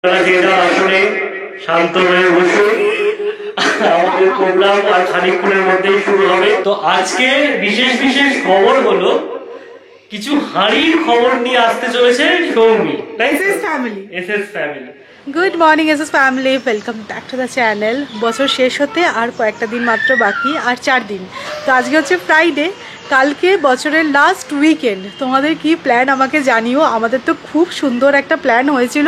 আসলে শান্ত হয়ে বসে আমাদের প্রোগ্রাম আর খানিকক্ষণের মধ্যেই শুরু হবে। তো আজকে বিশেষ বিশেষ খবর হলো কিছু হাঁড়ির খবর নিয়ে আসতে চলেছে Soumi. SS family. Good morning SS family, welcome back to the channel. বছর শেষ হতে আর কয়েকটা দিন মাত্র বাকি, আর 4 দিন। তো আজকে হচ্ছে ফ্রাইডে, কালকে বছরের লাস্ট উইকেন্ড। তোমাদের কি প্ল্যান আমাকে জানিও। আমাদের তো খুব সুন্দর একটা প্ল্যান হয়েছিল,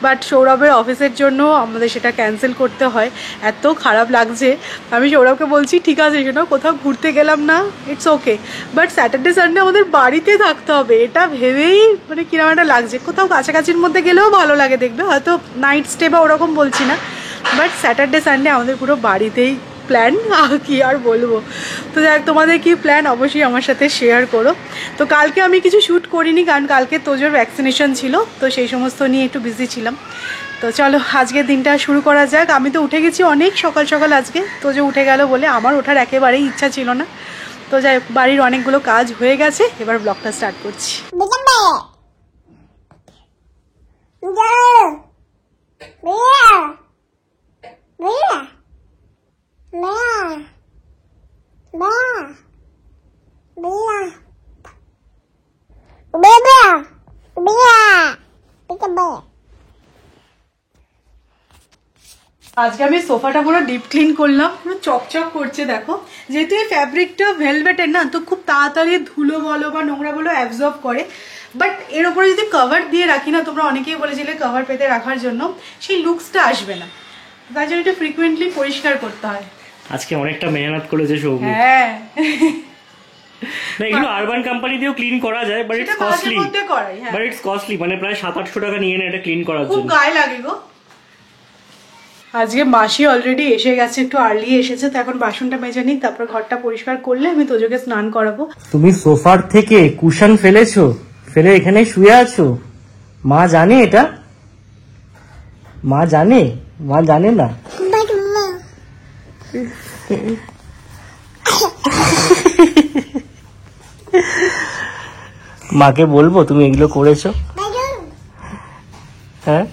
বাট সৌরভের অফিসের জন্য আমাদের সেটা ক্যান্সেল করতে হয়। এত খারাপ লাগছে। আমি সৌরভকে বলছি ঠিক আছে শোনো, কোথাও ঘুরতে গেলাম না, it's okay, but Saturday Sunday আমাদের বাড়িতে থাকতে হবে। এটা ভেবেই মানে কিরকম একটা লাগছে। কোথাও কাছাকাছির মধ্যে গেলেও ভালো লাগে, দেখবে হয়তো নাইট স্টে বা ওরকম বলছি না, বাট স্যাটারডে সানডে আমাদের পুরো বাড়িতেই প্ল্যান। কি আর বলবো। তো যাই, তোমাদের কি প্ল্যান অবশ্যই আমার সাথে শেয়ার করো। তো কালকে আমি কিছু শ্যুট করিনি, কারণ কালকে তোজোর ভ্যাকসিনেশন ছিল, তো সেই সমস্ত নিয়ে একটু বিজি ছিলাম। তো চলো আজকের দিনটা শুরু করা যাক। আমি তো উঠে গেছি অনেক সকাল সকাল আজকে, তোজো উঠে গেল বলে আমার ওঠার একেবারেই ইচ্ছা ছিল না। তো যাই, বাড়ির অনেকগুলো কাজ হয়ে গেছে, এবার ব্লগটা স্টার্ট করছি। আজকে আমি সোফাটা পুরো ডিপ ক্লিন করলাম, পুরো চকচক করছে দেখো। যেহেতু এই ফ্যাব্রিকটা ভেলভেটের না, তো খুব তাড়াতাড়ি ধুলো বলো বা নোংরা বলো অ্যাবজর্ব করে। বাট এর উপরে যদি কভার দিয়ে রাখি না, তোমরা অনেকেই বলেছিলে কভার পেতে রাখার জন্য, সেই লুকসটা আসবে না। তাই জন্য একটু ফ্রিকুয়েন্টলি পরিষ্কার করতে হয়। আজকে অনেকটা মেহনত করেছে সৌমি। হ্যাঁ, না এগুলো আরবান কোম্পানি দিয়েও ক্লিন করা যায়, but it's costly. But it's costly, মানে প্রায় 700-800 টাকা নিয়ে নেয় এটা ক্লিন করার জন্য। খুব গায়ে লাগে গো। আজকে মাসি অলরেডি এসে গেছে, একটু আর্লি এসেছে, তো এখন বাসনটা মেজে নিই, তারপর ঘরটা পরিষ্কার করলে আমি তোজোকে স্নান করাবো। তুমি সোফার থেকে কুশন ফেলেছো, ফেলে এখানে শুয়ে আছো। মা জানে এটা? মা জানে? মা জানে না। মাকে বলবো তুমি এগুলো করেছো? হ্যাঁ,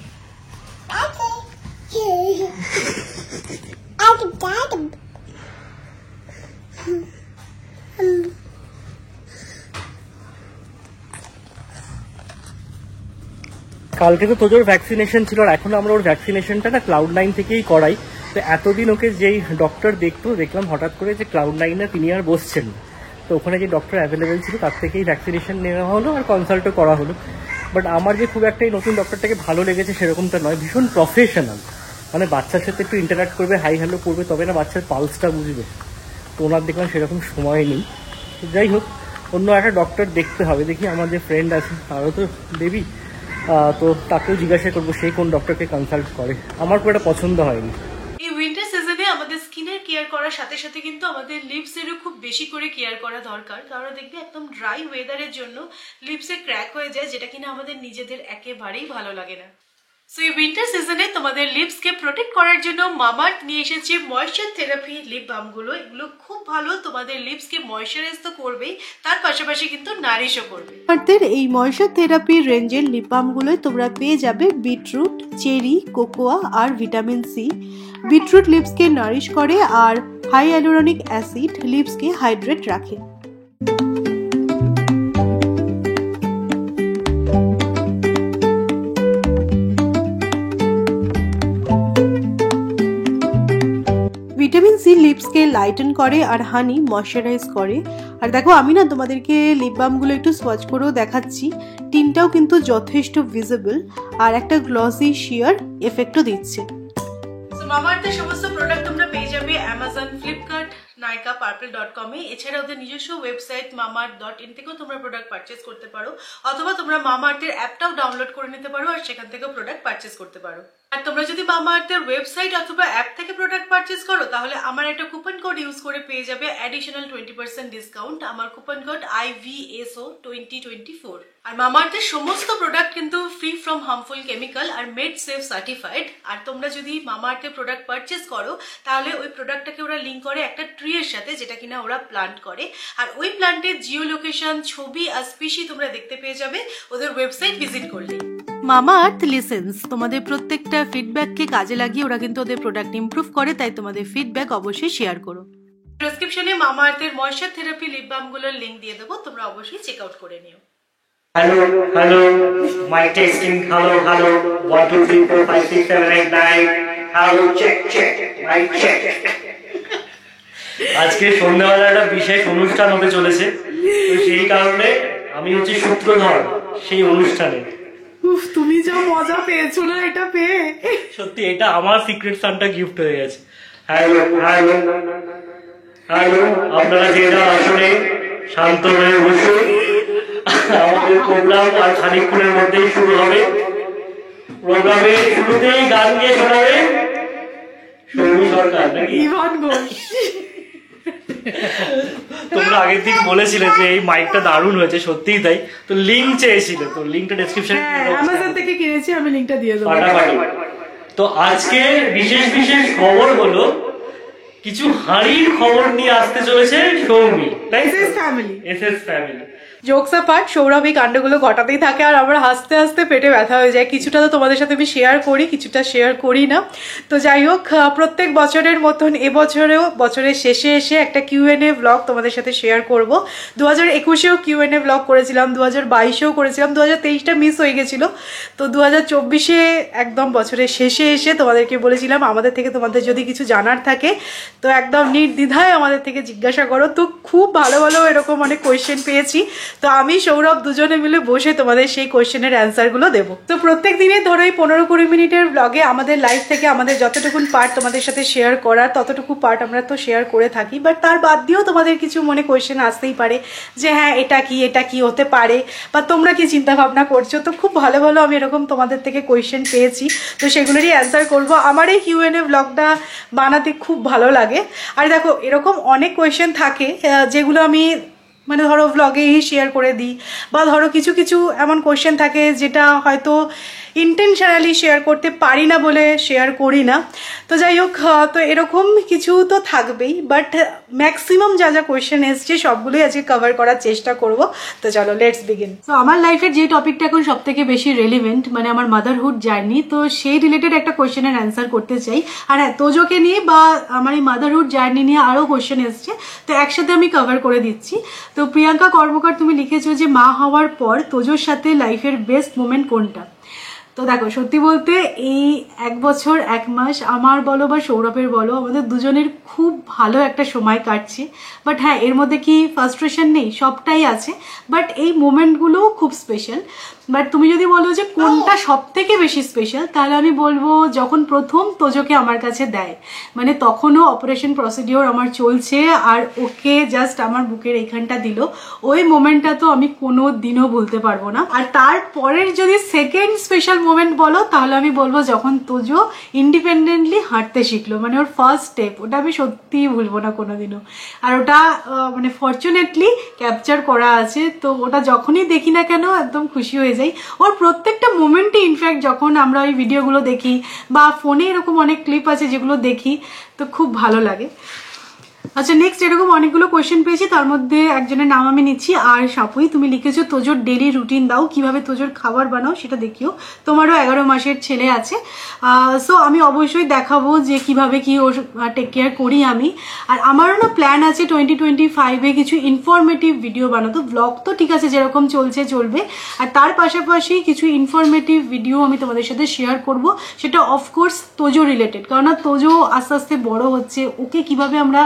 কালকে তো তোজোর ভ্যাকসিনেশন ছিল, আর এখন আমরা ওর ভ্যাকসিনেশনটা না Cloud9 থেকেই করাই। তো এতদিন ওকে যেই ডক্টর দেখতো, দেখলাম হঠাৎ করে যে Cloud9 তিনি আর বসছেন। তো ওখানে যে ডক্টর অ্যাভেলেবেল ছিল তার থেকেই ভ্যাকসিনেশন নেওয়া হলো আর কনসাল্টও করা হলো। বাট আমার যে খুব একটা এই নতুন ডক্টরটাকে ভালো লেগেছে সেরকমটা নয়, ভীষণ প্রফেশনাল। মানে বাচ্চার সাথে একটু ইন্টারাক্ট করবে, হাই হ্যালো করবে, তবে না বাচ্চার পালসটা বুঝবে। তো ওনার দেখলাম সেরকম সময় নেই। তো যাই হোক, অন্য একটা ডক্টর দেখতে হবে। দেখি আমার যে ফ্রেন্ড আছে তারও তো দেবী, তো তাকেও জিজ্ঞাসা করবো সে কোন ডক্টরকে কনসাল্ট করে। আমার খুব একটা পছন্দ হয়নি। এই উইন্টার সিজনে আমাদের স্কিনের কেয়ার করার সাথে সাথে কিন্তু আমাদের লিপসেরও খুব বেশি করে কেয়ার করা দরকার। কারণ দেখবে একদম ড্রাই ওয়েদারের জন্য লিপসে ক্র্যাক হয়ে যায়, যেটা কিনা আমাদের নিজেদের একেবারেই ভালো লাগে না। সো এই উইন্টার সিজনে তোমাদের লিপসকে প্রোটেক্ট করার জন্য মামাআর্থ নিয়ে এসেছে ময়েশ্চার থেরাপি লিপ বামগুলো। এগুলো খুব ভালো, তোমাদের লিপসকে ময়েশ্চারাইজ তো করবেই, তার পাশাপাশি কিন্তু নারিশও করবে। মামাআর্থের এই ময়েশ্চার থেরাপি রেঞ্জের লিপ বামগুলোয় তোমরা পেয়ে যাবে বিটরুট, চেরি, কোকোয়া আর ভিটামিন সি। বিটরুট লিপসকে নারিশ করে, আর হাই অ্যালুরনিক অ্যাসিড লিপসকে হাইড্রেট রাখে। ভিটামিন সি লিপসকে লাইটেন করে, আর হানি ময়শ্চারাইজ করে। আর দেখো আমি না তোমাদেরকে লিপ বামগুলো একটু সোয়াচ করেও দেখাচ্ছি। টিনটাও কিন্তু যথেষ্ট ভিজিবল, আর একটা গ্লসি শিয়ার এফেক্টও দিচ্ছে। মামাআর্থের সমস্ত প্রোডাক্ট তোমরা পেয়ে যাবে অ্যামাজন, ফ্লিপকার্ট, নাইকা, পার্পল.com এ। এছাড়া ওদের নিজস্ব ওয়েবসাইট mamaearth.in থেকেও তোমরা প্রোডাক্ট পারচেস করতে পারো, অথবা তোমরা মামাআর্থের অ্যাপটাও ডাউনলোড করে নিতে পারো আর সেখান থেকেও প্রোডাক্ট পারচেস করতে পারো। আর তোমরা যদি মামাআর্থের ওয়েবসাইট অথবা অ্যাপ থেকে প্রোডাক্ট পারচেস করো, তাহলে আমার একটা কুপন কোড ইউজ করে পেয়ে যাবে অ্যাডিশনাল 20% ডিসকাউন্ট। আমার কুপন কোড IVSO2024। আর মামাআর্থের সমস্ত প্রোডাক্ট কিন্তু ফ্রি ফ্রম হার্মফুল কেমিক্যাল আর মেড সেফ সার্টিফাইড। আর তোমরা যদি মামাআর্থের প্রোডাক্ট পারচেস করো, তাহলে ওই প্রোডাক্টটাকে ওরা লিঙ্ক করে একটা ট্রি এর সাথে, যেটা কিনা ওরা প্লান্ট করে। আর ওই প্লান্টের জিও লোকেশন, ছবি আর স্পিসি তোমরা দেখতে পেয়ে যাবে ওদের ওয়েবসাইট ভিজিট করলে। মামা আর্থ লিসেন্স, তোমাদের প্রত্যেকটা ফিডব্যাককে কাজে লাগিয়ে ওরা কিন্তু ওদের প্রোডাক্ট ইমপ্রুভ করে, তাই তোমাদের ফিডব্যাক অবশ্যই শেয়ার করো। ডেসক্রিপশনে মামা আর্থের ময়েশ্চার থেরাপি লিপ বামগুলোর লিংক দিয়ে দেবো, তোমরা অবশ্যই চেক আউট করে নিও। Hello, mic testing, hello 1 2 3 4 5 6 7 8 9, hello check mic check. আজকে সন্ধ্যাবেলা একটা বিশেষ অনুষ্ঠান হতে চলেছে, তো সেই কারণে আমি হচ্ছে সূত্রধর সেই অনুষ্ঠানে। তুমি যা মজা পেয়েছো না এটা পেয়ে, সত্যি এটা আমার সিক্রেট সানটা গিফট হয়ে গেছে। হ্যালো হ্যালো হ্যালো, আপনারা যেটা আসলে শান্ত হয়ে বসুন, আমাদের প্রোগ্রাম আর খানিকক্ষণের মধ্যেই শুরু হবে। প্রোগ্রামের শুরুতেই গান গিয়ে শোনাবে সৌমি সরকার নাকি ইভান ঘোষ। তোমরা আগের দিন বলেছিলে যে এই মাইকটা দারুণ হয়েছে, সত্যিই তাই। তো লিংক চেয়েছিল, তো লিংকটা ডেসক্রিপশনে অ্যামাজন থেকে কিনেছি, আমি লিংকটা দিয়ে দেবো। তো আজকে বিশেষ খবর হলো, কিছু হাঁড়ির খবর নিয়ে আসতে চলেছে সৌমি, তাই SS family. Jokes apart, Sourav এই কাণ্ডগুলো ঘটাতেই থাকে আর আমরা হাসতে হাসতে পেটে ব্যথা হয়ে যায়। কিছুটা তো তোমাদের সাথে আমি শেয়ার করি, কিছুটা শেয়ার করি না। তো যাই হোক, প্রত্যেক বছরের মতন এবছরেও বছরের শেষে এসে একটা Q&A ব্লগ তোমাদের সাথে শেয়ার করব। 2021-এও Q&A ব্লগ করেছিলাম, 2022-এও করেছিলাম, 2023টা মিস হয়ে গেছিল। তো 2024-এ একদম বছরের শেষে এসে তোমাদেরকে বলেছিলাম আমাদের থেকে তোমাদের যদি কিছু জানার থাকে তো একদম নির্দ্বিধায় আমাদের থেকে জিজ্ঞাসা করো। তো খুব ভালো ভালো এরকম অনেক কোয়েশ্চেন পেয়েছি, তো আমি সৌরভ দুজনে মিলে বসে তোমাদের সেই কোয়েশ্চেনের অ্যান্সারগুলো দেবো। তো প্রত্যেক দিনে ধরো এই 15-20 মিনিটের ব্লগে আমাদের লাইফ থেকে আমাদের যতটুকুন পার্ট তোমাদের সাথে শেয়ার করার ততটুকু পার্ট আমরা তো শেয়ার করে থাকি, বাট তার বাদ দিয়েও তোমাদের কিছু মনে কোয়েশ্চেন আসতেই পারে যে হ্যাঁ এটা কি হতে পারে, বা তোমরা কি চিন্তা ভাবনা করছো। তো খুব ভালো ভালো আমি এরকম তোমাদের থেকে কোয়েশ্চেন পেয়েছি, তো সেগুলোরই অ্যান্সার করবো। আমার এই Q&A ব্লগটা বানাতে খুব ভালো লাগে। আর দেখো এরকম অনেক কোয়েশ্চেন থাকে যেগুলো আমি মানে ধরো ব্লগেই শেয়ার করে দিই, বা ধরো কিছু কিছু এমন কোয়েশ্চেন থাকে যেটা হয়তো ইন্টেনশনালি শেয়ার করতে পারি না বলে শেয়ার করি না। তো যাই হোক, তো এরকম কিছু তো থাকবেই, বাট ম্যাক্সিমাম যা যা কোয়েশ্চেন এসছে সবগুলোই আজকে কভার করার চেষ্টা করব। তো চলো লেটস বিগিন। তো আমার লাইফের যে টপিকটা এখন সব থেকে বেশি রেলিভেন্ট, মানে আমার মাদারহুড জার্নি, তো সেই রিলেটেড একটা কোয়েশ্চেনের অ্যান্সার করতে চাই। আর হ্যাঁ, তোজোকে নিয়ে বা আমার এই মাদারহুড জার্নি নিয়ে আরও কোয়েশ্চেন এসছে, তো একসাথে আমি কভার করে দিচ্ছি। তো প্রিয়াঙ্কা কর্মকার তুমি লিখেছো যে মা হওয়ার পর তোজোর সাথে লাইফের বেস্ট মোমেন্ট কোনটা। তো দেখো সত্যি বলতে এই 1 বছর 1 মাস আমার বলো বা সৌরভের বলো, আমাদের দুজনের খুব ভালো একটা সময় কাটছে। বাট হ্যাঁ, এর মধ্যে কি ফ্রাস্ট্রেশন নেই, সবটাই আছে, বাট এই মোমেন্টগুলোও খুব স্পেশাল। বাট তুমি যদি বলো যে কোনটা সব থেকে বেশি স্পেশাল, তাহলে আমি বলবো যখন প্রথম তোজোকে আমার কাছে দেয়, মানে তখনও অপারেশন প্রসিডিওর আমার চলছে আর ওকে জাস্ট আমার বুকের এইখানটা দিল, ওই মোমেন্টটা তো আমি কোনো দিনও ভুলতে পারবো না। আর তারপরের যদি সেকেন্ড স্পেশাল মোমেন্ট বলো, তাহলে আমি বলবো যখন তোজো ইন্ডিপেন্ডেন্টলি হাঁটতে শিখলো, মানে ওর ফার্স্ট স্টেপ, ওটা আমি সত্যিই ভুলবো না কোনোদিনও। আর ওটা মানে ফরচুনেটলি ক্যাপচার করা আছে, তো ওটা যখনই দেখি না কেন একদম খুশি হয়ে যাই। ওর প্রত্যেকটা মোমেন্টে ইনফ্যাক্ট যখন আমরা ওই ভিডিওগুলো দেখি বা ফোনে এরকম অনেক ক্লিপ আছে যেগুলো দেখি, তো খুব ভালো লাগে। আচ্ছা, নেক্সট এরকম অনেকগুলো কোয়েশ্চেন পেয়েছি, তার মধ্যে একজনের নাম আমি নিচ্ছি। আর সাপুই তুমি লিখেছো তোজোর ডেলি রুটিন দাও, কিভাবে তোজোর খাবার বানাও সেটা দেখিও, তোমারও 11 মাসের ছেলে আছে। সো আমি অবশ্যই দেখাবো যে কিভাবে কি ওর টেক কেয়ার করি আমি। আর আমারও না প্ল্যান আছে 2025-এ কিছু ইনফরমেটিভ ভিডিও বানাতো। ব্লগ তো ঠিক আছে যেরকম চলছে চলবে, আর তার পাশাপাশি কিছু ইনফরমেটিভ ভিডিও আমি তোমাদের সাথে শেয়ার করব, সেটা অফকোর্স তোজো রিলেটেড, কারণ তোজো আস্তে আস্তে বড় হচ্ছে, ওকে কিভাবে আমরা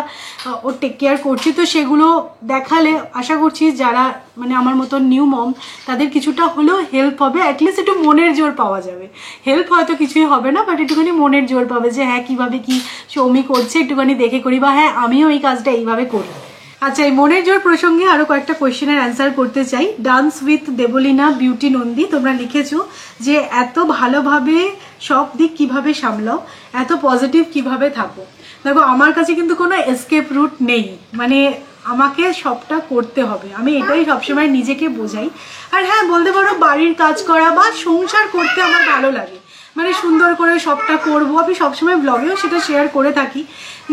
ওর টেক কেয়ার করছি, তো সেগুলো দেখালে আশা করছি যারা মানে আমার মতো নিউ মম তাদের কিছুটা হলেও হেল্প হবে, অ্যাটলিস্ট একটু মনের জোর পাওয়া যাবে। হেল্প হয়তো কিছুই হবে না, বাট একটুখানি মনের জোর পাবে যে হ্যাঁ কিভাবে কি সৌমি করছে একটুখানি দেখে করি, বা হ্যাঁ আমিও এই কাজটা এইভাবে করি। আচ্ছা, এই মনের জোর প্রসঙ্গে আরো কয়েকটা কোয়েশ্চেনের অ্যান্সার করতে চাই। Dance with Debolina beauty Nandi তোমরা লিখেছো যে এত ভালোভাবে সব দিক কিভাবে সামলাও, এত পজিটিভ কিভাবে থাকো। দেখো আমার কাছে কিন্তু কোনো এসকেপ রুট নেই, মানে আমাকে সবটা করতে হবে, আমি এটাই সবসময় নিজেকে বোঝাই। আর হ্যাঁ বলতে পারো বাড়ির কাজ করা বা সংসার করতে আমার ভালো লাগে, মানে সুন্দর করে সবটা করবো। আমি সবসময় ব্লগেও সেটা শেয়ার করে থাকি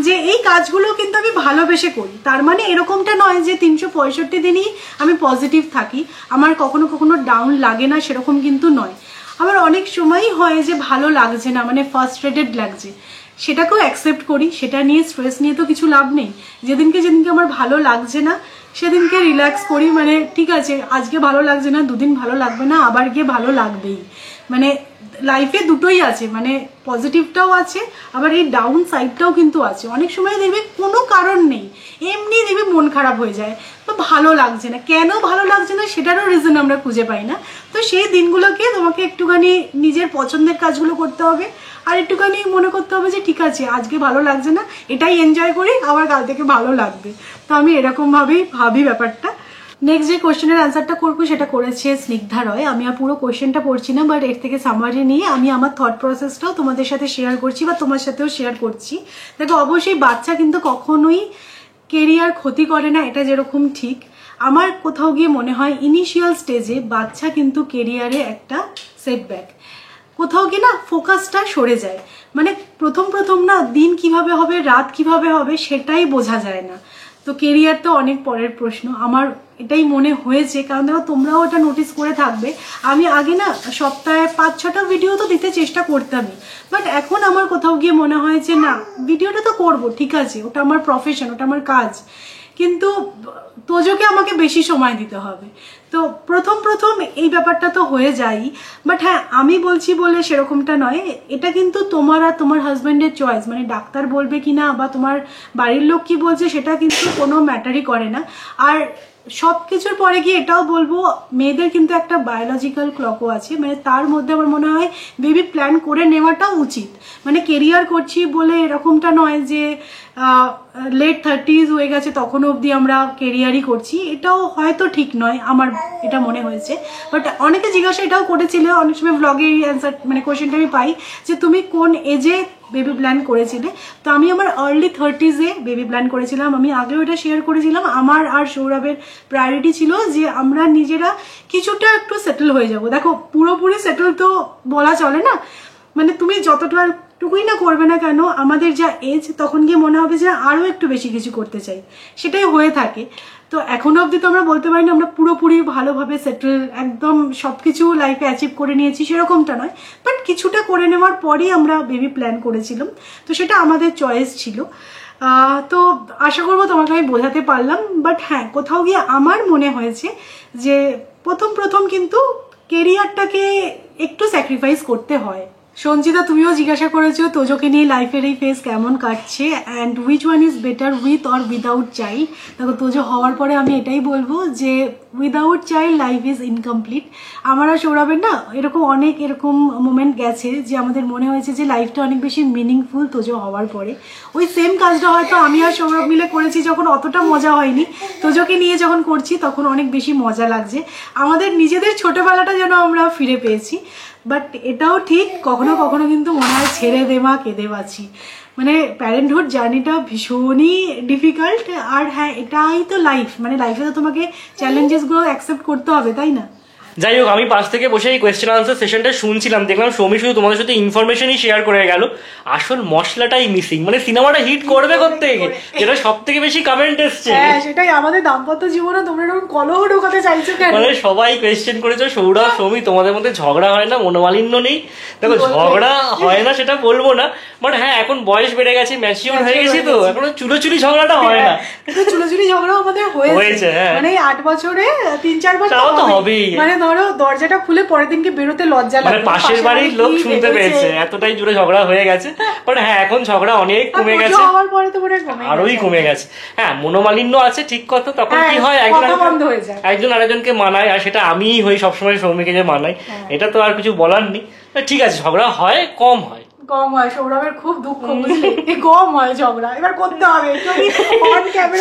যে এই কাজগুলো কিন্তু আমি ভালোবেসে করি। তার মানে এরকমটা নয় যে 365 দিনই আমি পজিটিভ থাকি, আমার কখনো কখনো ডাউন লাগে না, সেরকম কিন্তু নয়। আমার অনেক সময়ই হয় যে ভালো লাগছে না, মানে ফার্স্ট্রেটেড লাগছে, সেটাকেও অ্যাকসেপ্ট করি, সেটা নিয়ে স্ট্রেস নিয়ে তো কিছু লাভ নেই। যেদিনকে আমার ভালো লাগছে না সেদিনকে রিল্যাক্স করি, মানে ঠিক আছে আজকে ভালো লাগছে না, দুদিন ভালো লাগবে না, আবার গিয়ে ভালো লাগবেই। মানে লাইফে দুটোই আছে, মানে পজিটিভটাও আছে, আবার এই ডাউন সাইডটাও কিন্তু আছে। অনেক সময় দেখবে কোনো কারণ নেই, এমনি দেখবে মন খারাপ হয়ে যায় বা ভালো লাগছে না, কেন ভালো লাগছে না সেটারও রিজন আমরা খুঁজে পাই না। তো সেই দিনগুলোকে তোমাকে একটুখানি নিজের পছন্দের কাজগুলো করতে হবে, আর একটুখানি মনে করতে হবে যে ঠিক আছে আজকে ভালো লাগছে না, এটাই এনজয় করি, আবার কাল থেকে ভালো লাগবে। তো আমি এরকমভাবেই ভাবি ব্যাপারটা। নেক্সট যে কোয়েশ্চেনের অ্যান্সারটা করবো সেটা করেছে স্নিগ্ধা রয়। আমি আর পুরো কোয়েশ্চেনটা পড়ছি না, বাট এর থেকে সামারি নিয়ে আমি আমার থট প্রসেসটাও তোমাদের সাথে শেয়ার করছি বা তোমার সাথেও শেয়ার করছি। দেখো অবশ্যই বাচ্চা কিন্তু কখনোই কেরিয়ার ক্ষতি করে না, এটা যেরকম ঠিক, আমার কোথাও গিয়ে মনে হয় ইনিশিয়াল স্টেজে বাচ্চা কিন্তু কেরিয়ারে একটা সেটব্যাক, কোথাও গিয়ে না ফোকাসটা সরে যায়। মানে প্রথম না দিন কিভাবে হবে রাত কিভাবে হবে সেটাই বোঝা যায় না। তো কেরিয়ার তো অনেক পরের প্রশ্ন, আমার এটাই মনে হয়েছে। কারণ দেখো তোমরাও এটা নোটিস করে থাকবে, আমি আগে না সপ্তাহে 5-6টা ভিডিও তো দিতে চেষ্টা করতামই, বাট এখন আমার কোথাও গিয়ে মনে হয় যে না ভিডিওটা তো করব, ঠিক আছে ওটা আমার প্রফেশন, ওটা আমার কাজ, কিন্তু তোজোকে আমাকে বেশি সময় দিতে হবে। তো প্রথম এই ব্যাপারটা তো হয়ে যায়, বাট হ্যাঁ আমি বলছি বলে সেরকমটা নয়, এটা কিন্তু তোমার আর তোমার হাজব্যান্ডের চয়েস। মানে ডাক্তার বলবে কিনা বা তোমার বাড়ির লোক কি বলছে সেটা কিন্তু কোনো ম্যাটারই করে না। আর সব কিছুর পরে গিয়ে এটাও বলবো, মেয়েদের কিন্তু একটা বায়োলজিক্যাল ক্লকও আছে, মানে তার মধ্যে আমার মনে হয় বেবি প্ল্যান করে নেওয়াটাও উচিত। মানে কেরিয়ার করছি বলে এরকমটা নয় যে লেট 30s হয়ে গেছে তখন অবধি আমরা কেরিয়ারই করছি, এটাও হয়তো ঠিক নয়, আমার এটা মনে হয়েছে। বাট অনেকে জিজ্ঞাসা এটাও করেছিল, অনেক সময় ব্লগে অ্যান্সার মানে কোয়েশ্চেনটা আমি পাই যে তুমি কোন এজে বেবি প্ল্যান করেছিলে। তো আমি আমার আর্লি 30s-এ বেবি প্ল্যান করেছিলাম। আমি আগেও এটা শেয়ার করেছিলাম, আমার আর সৌরভের প্রায়োরিটি ছিল যে আমরা নিজেরা কিছুটা একটু সেটেল হয়ে যাব। দেখো পুরোপুরি সেটেল তো বলা চলে না, মানে তুমি যতটুকুই না করবে না কেন আমাদের যা এজ তখন গিয়ে মনে হবে যে আরো একটু বেশি কিছু করতে চাই, সেটাই হয়ে থাকে। তো এখনো অবধি তো আমরা বলতে পারি না আমরা পুরোপুরি ভালোভাবে সেটেল একদম সবকিছু লাইফে অ্যাচিভ করে নিয়েছি, সেরকমটা নয়, বাট কিছুটা করে নেওয়ার পরেই আমরা বেবি প্ল্যান করেছিলাম। তো সেটা আমাদের চয়েস ছিল। তো আশা করবো তোমাকে আমি বোঝাতে পারলাম। বাট হ্যাঁ কোথাও গিয়ে আমার মনে হয়েছে যে প্রথম কিন্তু কেরিয়ারটাকে একটু স্যাক্রিফাইস করতে হয়। সঞ্চিতা তুমিও জিজ্ঞাসা করেছো তোজোকে নিয়ে লাইফের এই ফেজ কেমন কাটছে and which one is better with or without child. দেখো তোজো হওয়ার পরে আমি এটাই বলবো যে without child life is incomplete. আমার আর সৌরভের না অনেক এরকম মোমেন্ট গেছে যে আমাদের মনে হয়েছে যে লাইফটা অনেক বেশি মিনিংফুল তোজো হওয়ার পরে। ওই সেম কাজটা হয়তো আমি আর সৌরভ মিলে করেছি যখন অতটা মজা হয়নি, তোজোকে নিয়ে যখন করছি তখন অনেক বেশি মজা লাগছে। আমাদের নিজেদের ছোটবেলাটা যেন আমরা ফিরে পেয়েছি। বাট এটাও ঠিক কখনো কখনো কিন্তু মনে হয় ছেড়ে দে মা কেঁদে বাঁচি, মানে প্যারেন্টহুড জার্নিটা ভীষণই ডিফিকাল্ট। আর হ্যাঁ এটাই তো লাইফ, মানে লাইফে তো তোমাকে চ্যালেঞ্জেসগুলো অ্যাকসেপ্ট করতে হবে, তাই না? যাই হোক আমি পাশ থেকে বসে এই কোয়েশ্চেন আনসার সেশনটা শুনছিলাম, দেখলাম সৌমি শুধু তোমাদের সাথে ইনফরমেশনই শেয়ার করে গেল, আসল মশলাটাই মিসিং। মানে সিনেমাটা হিট করবে করতে যেটা সব থেকে বেশি কমেন্ট এসছে। হ্যাঁ সেটাই, আমাদের দাম্পত্য জীবনে তোমরা এরকম কলহ ঢোকাতে চাইছো কেন? মানে সবাই কোয়েশ্চেন করেছো সৌরভ সৌমি তোমাদের মধ্যে ঝগড়া হয় না, মনোমালিন্য নেই? দেখো ঝগড়া হয় না সেটা বলবো না, বাট হ্যাঁ এখন বয়স বেড়ে গেছে, ম্যাচিউর হয়ে গেছি, তো এখন চুলোচুলি ঝগড়াটা হয় না। কিন্তু চুলোচুলি ঝগড়াও আমাদের হয়েছে, মানে 8 বছরে 3-4 বার তো হবেই। মানে ধরো দরজাটা খুলে পরের দিনকে বেরোতে লজ্জা লাগে, মানে পাশের বাড়ির লোক শুনতে পেয়েছে, এতটাই জোরে ঝগড়া হয়ে গেছে। বাট হ্যাঁ এখন ঝগড়া অনেক কমে গেছে, আরোই কমে গেছে। হ্যাঁ মনোমালিন্য আছে ঠিক কথা, তখন কি হয় একজন আরেকজনকে মানায়, আর সেটা আমিই হই সবসময় সৌমিকে যে মানাই, এটা তো আর কিছু বলার নেই। ঠিক আছে ঝগড়া হয়, কম হয়। সৌরভের খুব দুঃখ, বুঝলি কম হয় ঝগড়া, এবার করতে হবে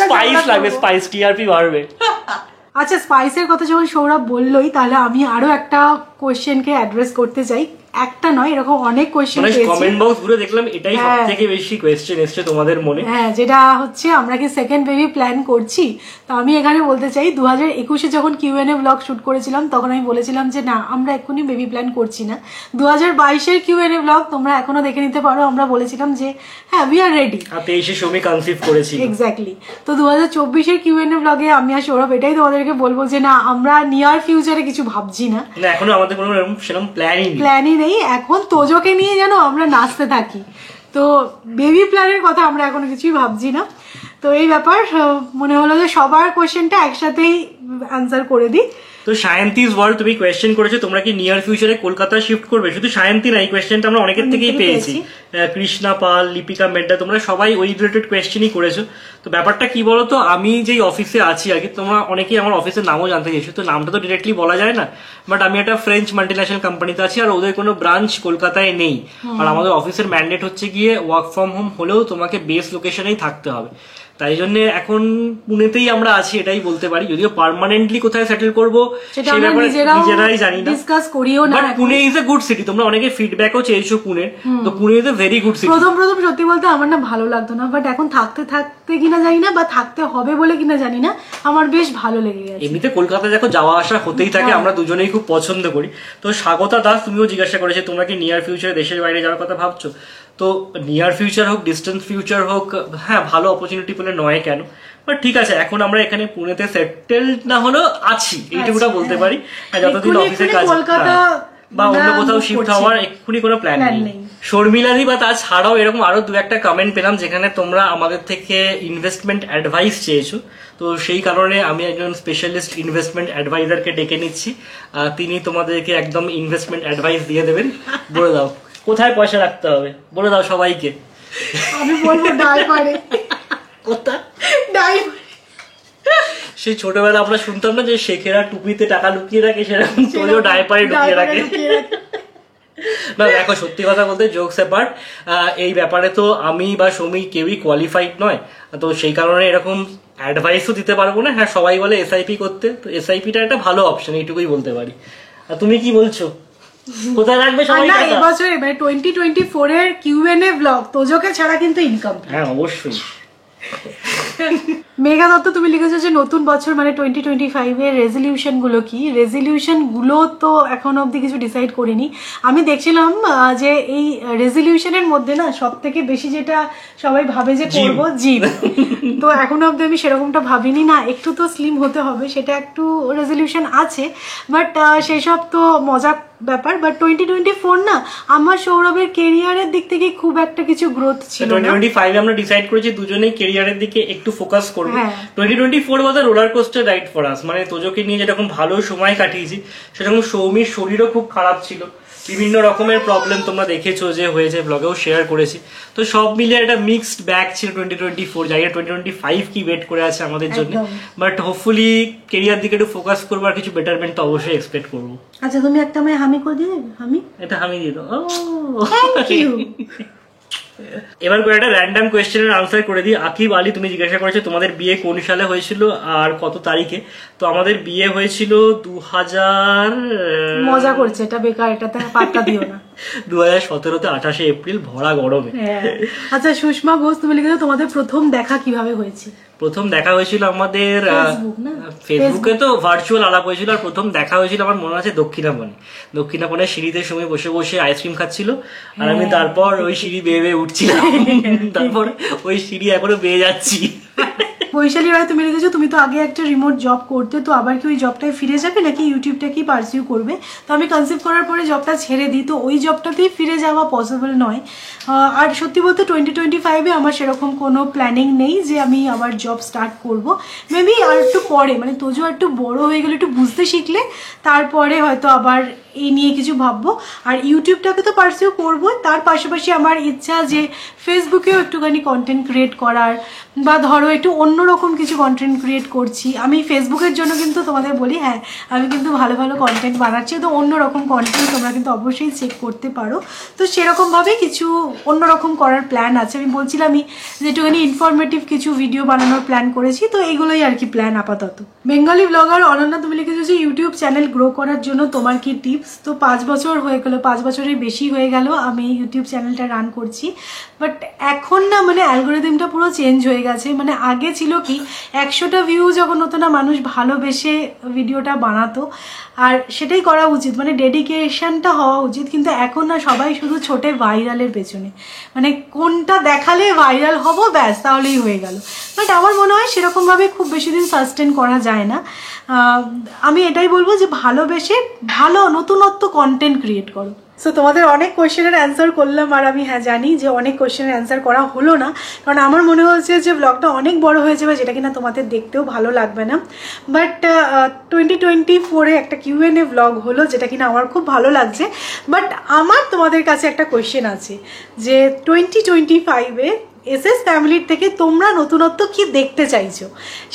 স্পাইস লাগবে, স্পাইস টিআরপি বাড়বে। আচ্ছা স্পাইসের কথা যখন সৌরভ বললোই, তাহলে আমি আরো একটা কোয়েশ্চেনকে অ্যাড্রেস করতে চাই। একটা নয়, এরকম অনেক কোয়েশ্চেন মানে পেয়েছি। কমেন্ট বক্স ঘুরে দেখলাম এটাই সবথেকে বেশি কোয়েশ্চেন এসেছে তোমাদের মনে। হ্যাঁ, যেটা হচ্ছে আমরা কি সেকেন্ড বেবি প্ল্যান করছি। তো আমি এখানে বলতে চাই 2021-এ যখন কিউএনএ ব্লগ শুট করেছিলাম তখন আমি বলেছিলাম যে না, আমরা এক্ষুনি বেবি প্ল্যান করছি না। 2022-এর কিউএনএ ব্লগ তোমরা এখনো দেখে নিতে পারো, আমরা বলেছিলাম যে হ্যাঁ উই আর রেডি। আর 23-এ সৌমি কনসিভ করেছি। এক্স্যাক্টলি। তো 2024-এর কিউএনএ ব্লগে আমি আর সৌরভ এটাই তোমাদেরকে বলবো যে না, আমরা নিয়ার ফিউচারে কিছু ভাবছি না, এখনো আমাদের কোনো সেরকম প্ল্যানই নেই। এখন তোজোকে নিয়ে যেন আমরা নাচতে থাকি। তো বেবি প্ল্যানের কথা আমরা এখনো কিছুই ভাবছি না। তো এই ব্যাপার, মনে হলো যে সবার কোয়েশ্চেনটা একসাথেই অ্যান্সার করে দিই। তো সায়ন্তিস ওয়ার্ল্ড তুমি কোয়েশ্চেন করেছো তোমরা কি নিয়ার ফিউচারে কলকাতা শিফট করবে? শুধু সায়ন্তি না, এই কোয়েশ্চেনটা আমরা অনেকের থেকেই পেয়েছি। কৃষ্ণা পাল, লিপিকা মেড্ডা, তোমরা সবাই ওই রিলেটেড কোয়েশ্চেনই করেছো। তো ব্যাপারটা কি বলতো, আমি যেই অফিসে আছি আর কি, তোমরা অনেকেই আমার অফিসের নামও জানতে চেয়েছো, তো নামটা তো ডিরেক্টলি বলা যায় না, বাট আমি একটা ফ্রেঞ্চ মাল্টিন্যাশনাল কোম্পানিতে আছি আর ওদের কোনো ব্রাঞ্চ কলকাতায় নেই। আর আমাদের অফিসের ম্যান্ডেট হচ্ছে গিয়ে ওয়ার্ক ফ্রম হোম হলেও তোমাকে বেস লোকেশনেই থাকতে হবে। তাই জন্য এখন পুনেতেই আমরা আছি, এটাই বলতে পারি। যদিও পার্মানেন্টলি কোথায় সেটেল করবো সেই ব্যাপারে নিজেরাই জানি না, ডিসকাস করিও না। But Pune is a good city. তোমরা অনেকে ফিডব্যাকও চেয়েছো পুনের, তো Pune is a very good city. প্রথম সত্যি বলতে আমার না ভালো লাগতো না, বাট এখন থাকতে কিনা জানি না, বা থাকতে হবে বলে কিনা জানি না, আমার বেশ ভালো লেগে গেছে। এমনিতে কলকাতা দেখো যাওয়া আসা হতেই থাকে, আমরা দুজনেই খুব পছন্দ করি। তো স্বাগতা দাস তুমিও জিজ্ঞাসা করেছো তোমরা কি নিয়ার ফিউচারে দেশের বাইরে যাওয়ার কথা ভাবছো। তো নিয়ার ফিউচার হোক ডিস্টেন্স ফিউচার হোক, হ্যাঁ ভালো অপরচুনিটি পেলে নয় কেন, বাট ঠিক আছে এখন আমরা এখানে পুনেতে সেটেল না হলেও আছি, এইটুকুটা বলতে পারি। যতদিন অফিসের কাজ বা অন্য কোথাও শিফট হওয়ার এক্ষুনি কোনো প্ল্যান নেই। শর্মিলাদি বা তা ছাড়াও এরকম আরো দু একটা কমেন্ট পেলাম যেখানে তোমরা আমাদের থেকে ইনভেস্টমেন্ট অ্যাডভাইস চেয়েছো। তো সেই কারণে আমি একজন স্পেশালিস্ট ইনভেস্টমেন্ট অ্যাডভাইজারকে ডেকে নিচ্ছি, তিনি তোমাদেরকে একদম ইনভেস্টমেন্ট অ্যাডভাইস দিয়ে দেবেন। বলে দাও কোথায় পয়সা রাখতে হবে, বলে দাও সবাইকে। আমি বলবো ডাইপারে। কোথায় ডাইপারে? সেই ছোটবেলা আমরা শুনতাম না যে শেখেরা টুপিতে টাকা লুকিয়ে রাখে, সেরকম তোরও ডাইপারে লুকিয়ে রাখে। না দেখো, সত্যি কথা বলতে জোকস অ্যাপার্ট, এই ব্যাপারে তো আমি বা সৌমি কেউই কোয়ালিফাইড নয়, তো সেই কারণে এরকম অ্যাডভাইসও দিতে পারবো না। হ্যাঁ সবাই বলে এসআইপি করতে, তো এসআইপিটা একটা ভালো অপশন, এইটুকুই বলতে পারি। আর তুমি কি বলছো, কোথায় রাখবে সবাই? না এবছর মানে 2024 এর কিউএনএ ব্লগ তোজোকে ছাড়া কিন্তু ইনকাম। হ্যাঁ অবশ্যই। মেঘা দত্ত তুমি লিখেছো যে নতুন বছর মানে 2025 এর রেজলিউশন গুলো কি? রেজলিউশন গুলো তো এখন অব্দি কিছু ডিসাইড করিনি। আমি দেখছিলাম যে এই রেজলিউশনের মধ্যে না সব থেকে বেশি যেটা সবাই ভাবে যে করবো জিম, তো এখনো অব্দি আমি সেরকমটা ভাবিনি। না একটু তো স্লিম হতে হবে, সেটা একটু রেজলিউশন আছে, বাট সেসব তো মজা ব্যাপার। বাট 2024 না আমার সৌরভের কেরিয়ারের দিক থেকে খুব একটা কিছু গ্রোথ ছিল না। 2025 আমরা ডিসাইড করেছি দুজনেই কেরিয়ারের দিকে একটু ফোকাস করব। 2024 was a roller coaster ride for us. মানে তোজোকে নিয়ে যেরকম ভালো সময় কাটিয়েছি, সেরকম সৌমির শরীরও খুব খারাপ ছিল, বিভিন্ন রকমের প্রবলেম তোমরা দেখেছো যে হয়েছে, ব্লগেও শেয়ার করেছি। তো সব মিলিয়ে একটা মিক্সড ব্যাগ ছিল 2024। জানি না 2025 কি ওয়েট করে আছে আমাদের জন্য, বাট হোপফুলি কেরিয়ার দিকে একটু ফোকাস করবো আর কিছু বেটারমেন্ট তো অবশ্যই এক্সপেক্ট করবো। আচ্ছা তুমি একটা মেয়ে হামি করে দিয়ে, হামি এটা হামি দিয়ে দাও। Thank you. এবার করে একটা র্যান্ডম কোয়েশ্চেনের আনসার করে দিই। আকিব আলী তুমি জিজ্ঞাসা করেছো তোমাদের বিয়ে কোন সালে হয়েছিল আর কত তারিখে। তো আমাদের বিয়ে হয়েছিল 2000, মজা করছে এটা, বেকার, এটাতে পাত্তা দিও না, 2017-তে 28শে এপ্রিল ভরা গরমে। আচ্ছা সুষমা ঘোষ তুমি লিখেছো তোমাদের প্রথম দেখা কিভাবে হয়েছে? প্রথম দেখা হয়েছিল আমাদের ফেসবুকে, তো ভার্চুয়াল আলাপ হয়েছিল। আর প্রথম দেখা হয়েছিল আমার মনে আছে দক্ষিণাপনের সিঁড়িতে সময় বসে বসে আইসক্রিম খাচ্ছিল, আর আমি তারপর ওই সিঁড়ি বেয়ে বেয়ে উঠছিলাম, তারপর ওই সিঁড়ি এখনো বেয়ে যাচ্ছি। বৈশালী রায় তুমি লিখেছো তুমি তো আগে একটা রিমোট জব করতে, তো আবার কি ওই জবটায় ফিরে যাবে নাকি ইউটিউবটাকেই পারসিউ করবে? তো আমি কনসিভ করার পরে জবটা ছেড়ে দিই, তো ওই জবটাতেই ফিরে যাওয়া পসিবল নয়। আর সত্যি বলতে 2025-এ আমার সেরকম কোনো প্ল্যানিং নেই যে আমি আবার জব স্টার্ট করব। মেবি আর একটু পরে, মানে তোজো একটু বড় হয়ে গেলে, একটু বুঝতে শিখলে তারপরে হয়তো আবার এই নিয়ে কিছু ভাববো। আর ইউটিউবটাকে তো পারসিউ করবো, তার পাশাপাশি আমার ইচ্ছা যে ফেসবুকেও একটুখানি কন্টেন্ট ক্রিয়েট করার, বা ধরো একটু অন্য অন্যরকম কিছু কন্টেন্ট ক্রিয়েট করছি। আমি ফেসবুকের জন্য কিন্তু তোমাদের বলি, হ্যাঁ আমি কিন্তু ভালো ভালো কন্টেন্ট বানাচ্ছি, তো অন্যরকম কন্টেন্ট তোমরা কিন্তু অবশ্যই চেক করতে পারো। তো সেরকমভাবে কিছু অন্যরকম করার প্ল্যান আছে। আমি বলছিলামই যে একটুখানি ইনফরমেটিভ কিছু ভিডিও বানানোর প্ল্যান করেছি, তো এইগুলোই আর কি প্ল্যান আপাতত। বেঙ্গলি ব্লগার অনন্যা, তুমি লিখেছো যে ইউটিউব চ্যানেল গ্রো করার জন্য তোমার কি টিপস? তো 5 বছর হয়ে গেল, 5 বছরের বেশি হয়ে গেল আমি ইউটিউব চ্যানেলটা রান করছি। বাট এখন না মানে অ্যালগোরিদমটা পুরো চেঞ্জ হয়ে গেছে। মানে আগে ছিল কি 100টা ভিউ যখন হতো না, মানুষ ভালোবেসে ভিডিওটা বানাতো, আর সেটাই করা উচিত, মানে ডেডিকেশনটা হওয়া উচিত। কিন্তু এখন না সবাই শুধু ছোটে ভাইরালের পেছনে, মানে কোনটা দেখালে ভাইরাল হবো ব্যাস তাহলেই হয়ে গেল। বাট আমার মনে হয় সেরকমভাবে খুব বেশি দিন সাস্টেন করা যায় না। আমি এটাই বলবো যে ভালোবেসে ভালো নতুনত্ব কন্টেন্ট ক্রিয়েট করো। সো তোমাদের অনেক কোয়েশ্চেনের অ্যান্সার করলাম, আর আমি হ্যাঁ জানি যে অনেক কোয়েশ্চেনের অ্যান্সার করা হলো না, কারণ আমার মনে হচ্ছে যে ব্লগটা অনেক বড় হয়ে যাবে, যেটা কিনা তোমাদের দেখতেও ভালো লাগবে না। বাট 2024-এ একটা Q&A ব্লগ হলো, যেটা কিনা আমার খুব ভালো লাগছে। বাট আমার তোমাদের কাছে একটা কোয়েশ্চেন আছে যে 2025-এ এসএস ফ্যামিলির থেকে তোমরা নতুনত্ব কি দেখতে চাইছো,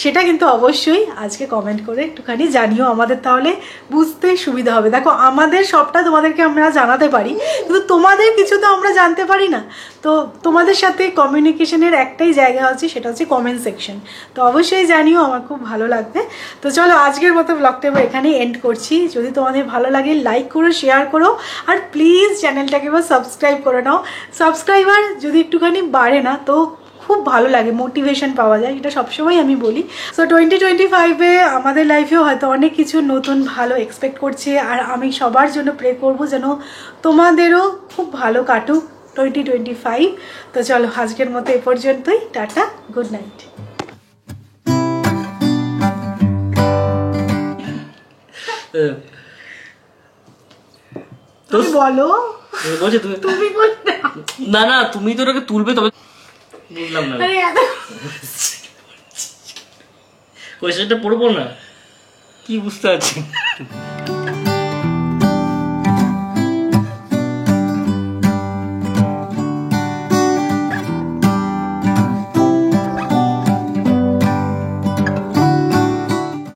সেটা কিন্তু অবশ্যই আজকে কমেন্ট করে একটুখানি জানিও, আমাদের তাহলে বুঝতে সুবিধা হবে। দেখো আমাদের সবটা তোমাদেরকে আমরা জানাতে পারি, কিন্তু তোমাদের কিছু তো আমরা জানতে পারি না। তো তোমাদের সাথে কমিউনিকেশনের একটাই জায়গা আছে, সেটা হচ্ছে কমেন্ট সেকশন। তো অবশ্যই জানিও, আমার খুব ভালো লাগবে। তো চলো আজকের মতো ব্লগটা আমরা এখানে এন্ড করছি। যদি তোমাদের ভালো লাগে লাইক করো, শেয়ার করো, আর প্লিজ চ্যানেলটাকে এবার সাবস্ক্রাইব করে নাও। সাবস্ক্রাইবার যদি একটুখানি বাড়ে না তো খুব ভালো লাগে, মোটিভেশন পাওয়া যায়, এটা সবসময় আমি বলি। সো 2025-এ আমাদের লাইফেও হয়তো অনেক কিছু নতুন ভালো এক্সপেক্ট করছে, আর আমি সবার জন্য প্রে করবো যেন তোমাদেরও খুব ভালো কাটুক 2025। তো চলো আজকের মতো এ পর্যন্তই, টাটা, গুড নাইট। তুমি বলো, বলছে তুমি বলবে না না, তুমি তো ওটাকে তুলবে, তবে বুঝলাম না, কোয়েশ্চেনটা পড়বো না, কি বুঝতে পারছি।